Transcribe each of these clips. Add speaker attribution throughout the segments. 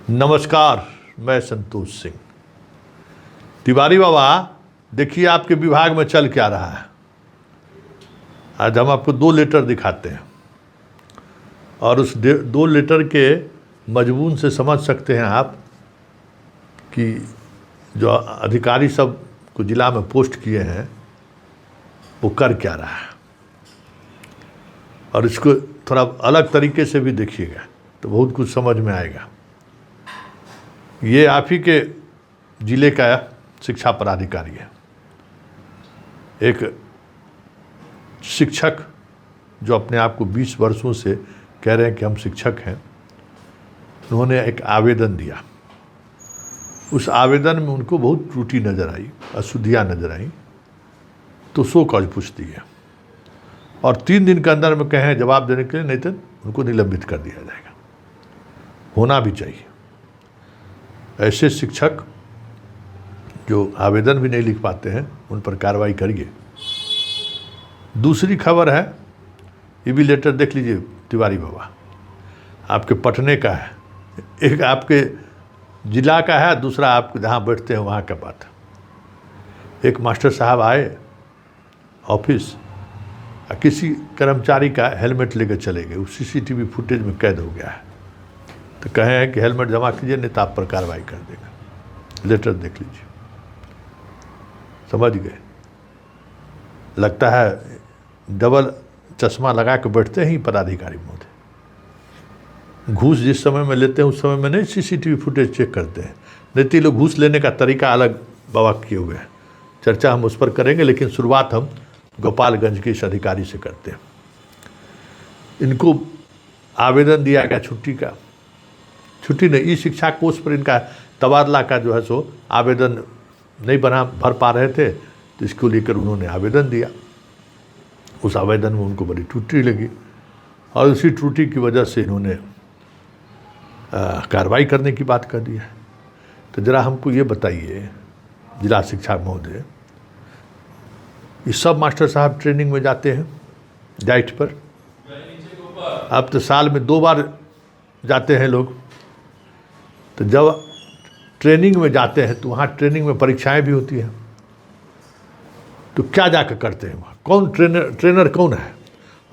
Speaker 1: नमस्कार, मैं संतोष सिंह। तिवारी बाबा, देखिए आपके विभाग में चल क्या रहा है। आज हम आपको 2 लेटर दिखाते हैं और उस 2 लेटर के मजमून से समझ सकते हैं आप कि जो अधिकारी सब को जिला में पोस्ट किए हैं वो कर क्या रहा है। और इसको थोड़ा अलग तरीके से भी देखिएगा तो बहुत कुछ समझ में आएगा। ये आप ही के जिले का शिक्षा पदाधिकारी है, एक शिक्षक जो अपने आप को 20 वर्षों से कह रहे हैं कि हम शिक्षक हैं। उन्होंने एक आवेदन दिया। उस आवेदन में उनको बहुत त्रुटि नज़र आई, अशुद्धियाँ नज़र आई, तो सो कॉज पूछ दी है और 3 दिन के अंदर में कहें जवाब देने के लिए, नहीं तो उनको निलंबित कर दिया जाएगा। होना भी चाहिए। ऐसे शिक्षक जो आवेदन भी नहीं लिख पाते हैं उन पर कार्रवाई करिए। दूसरी खबर है, ये भी लेटर देख लीजिए तिवारी बाबा, आपके पटने का है। एक आपके जिला का है, दूसरा आप जहाँ बैठते हैं वहाँ का बात है। एक मास्टर साहब आए ऑफिस, किसी कर्मचारी का हेलमेट लेकर चले गए। उस CCTV फुटेज में कैद हो गया है। तो कहे हैं कि हेलमेट जमा कीजिए नहीं तो आप पर कार्रवाई कर देगा। लेटर देख लीजिए, समझ गए। लगता है डबल चश्मा लगा के बैठते हैं पदाधिकारी महोदय। घूस जिस समय में लेते हैं उस समय में नहीं CCTV फुटेज चेक करते हैं। नहीं तो लोग घूस लेने का तरीका अलग बाबा किए हुए हैं। चर्चा हम उस पर करेंगे, लेकिन शुरुआत हम गोपालगंज के इस अधिकारी से करते हैं। इनको आवेदन दिया गया छुट्टी का, छुट्टी नहीं, ई शिक्षा कोष पर इनका तबादला का जो है सो आवेदन नहीं भर पा रहे थे, तो इसको लेकर उन्होंने आवेदन दिया। उस आवेदन में उनको बड़ी त्रुटि लगी और उसी त्रुटि की वजह से इन्होंने कार्रवाई करने की बात कर दी है। तो ज़रा हमको ये बताइए जिला शिक्षा महोदय, ये सब मास्टर साहब ट्रेनिंग में जाते हैं डाइट पर। अब तो साल में 2 बार जाते हैं लोग। तो जब ट्रेनिंग में जाते हैं तो वहाँ ट्रेनिंग में परीक्षाएं भी होती हैं। तो क्या जाकर करते हैं वहाँ? कौन ट्रेनर कौन है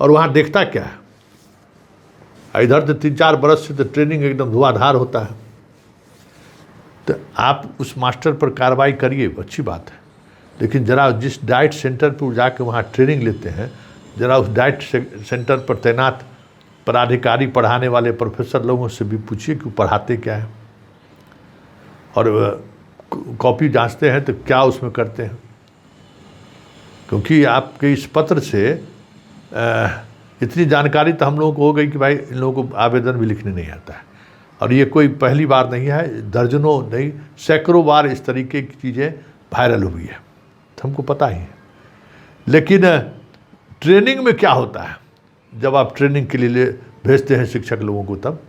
Speaker 1: और वहाँ देखता क्या है? इधर तो 3-4 बरस से तो ट्रेनिंग एकदम धुआंधार होता है। तो आप उस मास्टर पर कार्रवाई करिए, अच्छी बात है, लेकिन ज़रा जिस डाइट सेंटर पर जाके वहाँ ट्रेनिंग लेते हैं, ज़रा उस डाइट सेंटर पर तैनात पदाधिकारी, पढ़ाने वाले प्रोफेसर लोगों से भी पूछिए कि पढ़ाते क्या है और कॉपी जांचते हैं तो क्या उसमें करते हैं। क्योंकि आपके इस पत्र से इतनी जानकारी तो हम लोगों को हो गई कि भाई इन लोगों को आवेदन भी लिखने नहीं आता है। और ये कोई पहली बार नहीं है, दर्जनों नहीं सैकड़ों बार इस तरीके की चीज़ें वायरल हुई है, तो हमको पता ही है। लेकिन ट्रेनिंग में क्या होता है जब आप ट्रेनिंग के लिए भेजते हैं शिक्षक लोगों को, तब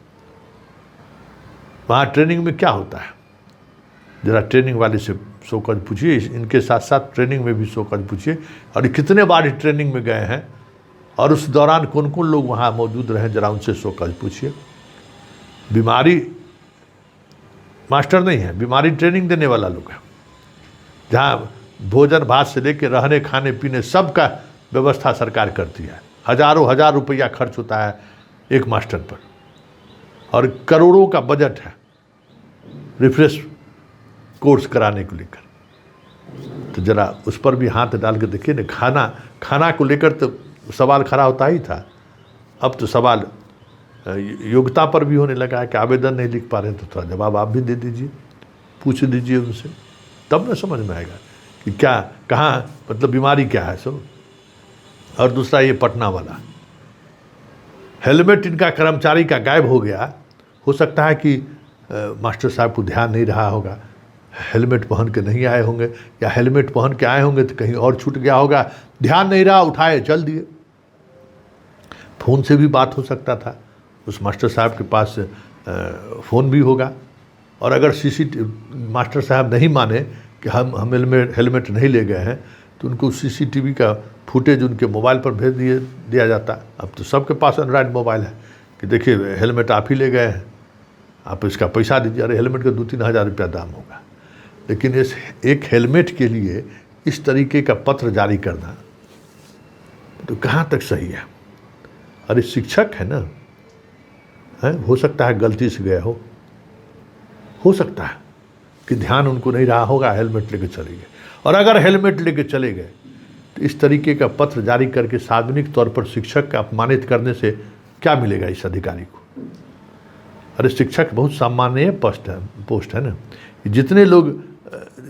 Speaker 1: वहाँ ट्रेनिंग में क्या होता है? ज़रा ट्रेनिंग वाले से शोकज पूछिए, इनके साथ साथ ट्रेनिंग में भी शोकज पूछिए और कितने बार ट्रेनिंग में गए हैं और उस दौरान कौन कौन लोग वहाँ मौजूद रहे, ज़रा उनसे शोकज पूछिए। बीमारी मास्टर नहीं है, बीमारी ट्रेनिंग देने वाला लोग है, जहाँ भोजन भात से लेकर रहने खाने पीने सब का व्यवस्था सरकार करती है। हज़ारों हजार रुपया खर्च होता है एक मास्टर पर और करोड़ों का बजट है रिफ्रेश कोर्स कराने को लेकर। तो ज़रा उस पर भी हाथ डाल के देखिए ना। खाना को लेकर तो सवाल खड़ा होता ही था, अब तो सवाल योग्यता पर भी होने लगा है कि आवेदन नहीं लिख पा रहे, तो थोड़ा जवाब आप भी दे दीजिए, पूछ दीजिए उनसे, तब ना समझ में आएगा कि क्या कहाँ मतलब बीमारी क्या है सब। और दूसरा ये पटना वाला हेलमेट इनका कर्मचारी का गायब हो गया। हो सकता है कि मास्टर साहब को ध्यान नहीं रहा होगा, हेलमेट पहन के नहीं आए होंगे, या हेलमेट पहन के आए होंगे तो कहीं और छूट गया होगा, ध्यान नहीं रहा, उठाए चल दिए। फ़ोन से भी बात हो सकता था, उस मास्टर साहब के पास फ़ोन भी होगा। और अगर मास्टर साहब नहीं माने कि हम हेलमेट नहीं ले गए हैं, तो उनको CCTV का फुटेज उनके मोबाइल पर भेज दिया जाता। अब तो सबके पास एंड्रॉयड मोबाइल है कि देखिए हेलमेट आप ही ले गए हैं, आप इसका पैसा दीजिए, अरे हेलमेट का 2-3 हज़ार रुपया दाम होगा। लेकिन इस एक हेलमेट के लिए इस तरीके का पत्र जारी करना तो कहाँ तक सही है? अरे शिक्षक है ना, है? हो सकता है गलती से गया हो सकता है कि ध्यान उनको नहीं रहा होगा, हेलमेट लेके चले गए। और अगर हेलमेट लेके चले गए तो इस तरीके का पत्र जारी करके सार्वजनिक तौर पर शिक्षक का अपमानित करने से क्या मिलेगा इस अधिकारी को? अरे शिक्षक बहुत सामान्य पोस्ट है ना। जितने लोग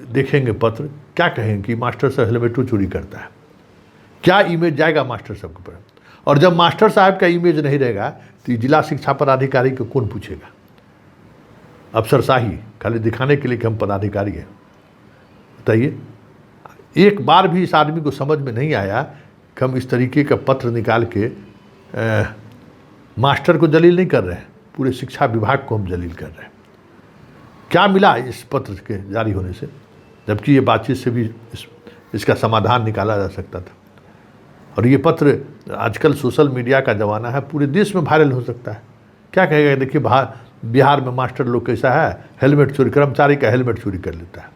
Speaker 1: देखेंगे पत्र, क्या कहेंगे कि मास्टर साहब हेलमेटो चोरी करता है, क्या इमेज जाएगा मास्टर साहब के ऊपर? और जब मास्टर साहब का इमेज नहीं रहेगा तो जिला शिक्षा पदाधिकारी को कौन पूछेगा? अफसरशाही खाली दिखाने के लिए कि हम पदाधिकारी हैं। बताइए, एक बार भी इस आदमी को समझ में नहीं आया कि हम इस तरीके का पत्र निकाल के मास्टर को जलील नहीं कर रहे हैं, पूरे शिक्षा विभाग को हम जलील कर रहे हैं। क्या मिला इस पत्र के जारी होने से? जबकि ये बातचीत से भी इसका समाधान निकाला जा सकता था। और ये पत्र आजकल सोशल मीडिया का ज़माना है, पूरे देश में वायरल हो सकता है। क्या कहेगा, देखिए बिहार में मास्टर लोग कैसा है, हेलमेट चोरी, कर्मचारी का हेलमेट चोरी कर लेता है।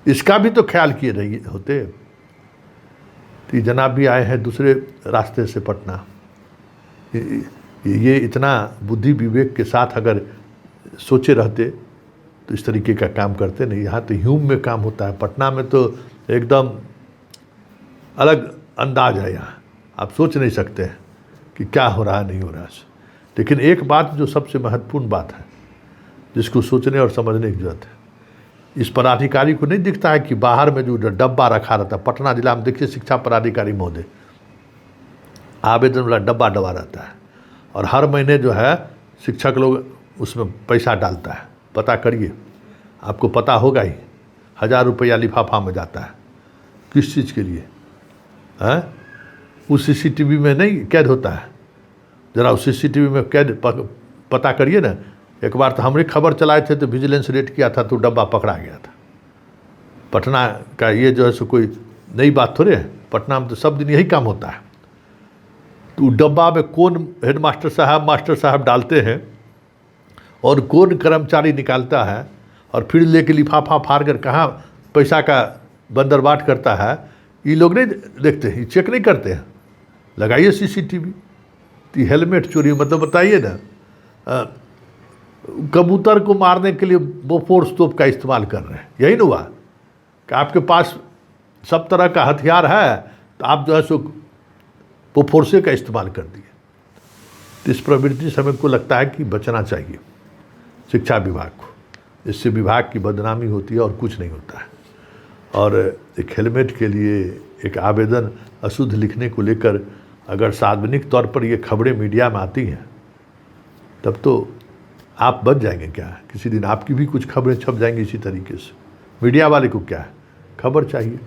Speaker 1: इसका भी तो ख्याल किए रही होते। तो जनाब भी आए हैं दूसरे रास्ते से पटना, ये इतना बुद्धि विवेक के साथ अगर सोचे रहते तो इस तरीके का काम करते नहीं। यहाँ तो ह्यूम में काम होता है, पटना में तो एकदम अलग अंदाज है। यहाँ आप सोच नहीं सकते हैं कि क्या हो रहा है, नहीं हो रहा है। लेकिन एक बात जो सबसे महत्वपूर्ण बात है, जिसको सोचने और समझने की जरूरत है, इस पदाधिकारी को नहीं दिखता है कि बाहर में जो डब्बा रखा रहता है, पटना जिला में देखिए शिक्षा पदाधिकारी महोदय आवेदन वाला डब्बा रहता है, और हर महीने जो है शिक्षक लोग उसमें पैसा डालता है। पता करिए, आपको पता होगा ही, 1000 रुपया लिफाफा में जाता है। किस चीज़ के लिए है? उस CCTV में नहीं कैद होता है? ज़रा उस CCTV में कैद पता करिए ना। एक बार तो हमने खबर चलाए थे तो विजिलेंस रेड किया था तो डब्बा पकड़ा गया था। पटना का ये जो है सो कोई नई बात थोड़े है, पटना में तो सब दिन यही काम होता है। तो डब्बा में कौन हेडमास्टर साहब, मास्टर साहब डालते हैं और कौन कर्मचारी निकालता है और फिर लेके लिफाफा फाड़ कर कहाँ पैसा का बंदरबाट करता है, ये लोग नहीं देखते, ये चेक नहीं करते हैं। लगाइए CCTV। तो हेलमेट चोरी मतलब बताइए ना, कबूतर को मारने के लिए बोफोर्स तोप का इस्तेमाल कर रहे हैं, यही ना हुआ कि आपके पास सब तरह का हथियार है तो आप जो है सो बोफोर्से का इस्तेमाल कर दिए। तो इस प्रवृत्ति से हमें को लगता है कि बचना चाहिए शिक्षा विभाग को। इससे विभाग की बदनामी होती है और कुछ नहीं होता है। और एक हेलमेट के लिए एक आवेदन अशुद्ध लिखने को लेकर अगर सार्वजनिक तौर पर ये खबरें मीडिया में आती हैं, तब तो आप बच जाएंगे क्या? किसी दिन आपकी भी कुछ खबरें छप जाएंगी इसी तरीके से। मीडिया वाले को क्या है, खबर चाहिए।